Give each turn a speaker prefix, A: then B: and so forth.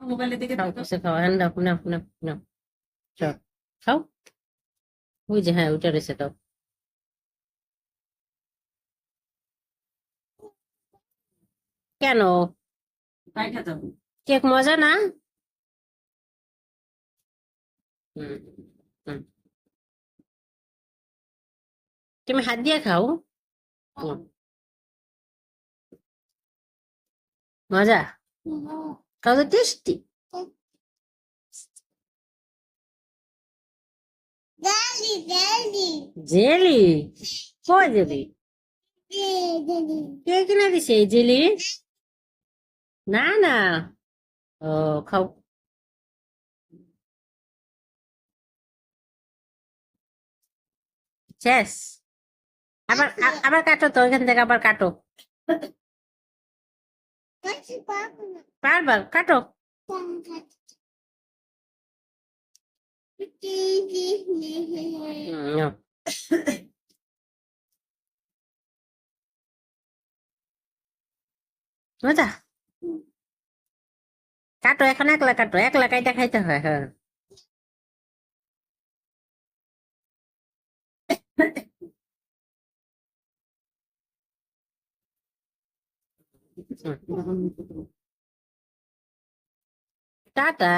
A: মোবাইলের দিকে
B: খাও কিছু খাও, হ্যাঁ নাও নাও নাও নাও, চল খাও। ওই যে হ্যাঁ ওইটা রয়েছে, দাও। কেন?
A: বাইরে যাবো।
B: কেক মজা না? হুম হুম, তুমি হাত দিয়ে খাও। হুম, মজা, খাও তো টেস্টি। জেলি? কই জেলি? কে কিনে দিছে এই জেলি? না না, ও খাও। শেষ? আবার আবার কাটো তো, ওইখান থেকে আবার কাটো। বারবার কাটো। নাও। মজা, কাটো এখন, একলা কাটো, একলা কাইটা খাইতে হয়, হ্যাঁ। টাটা।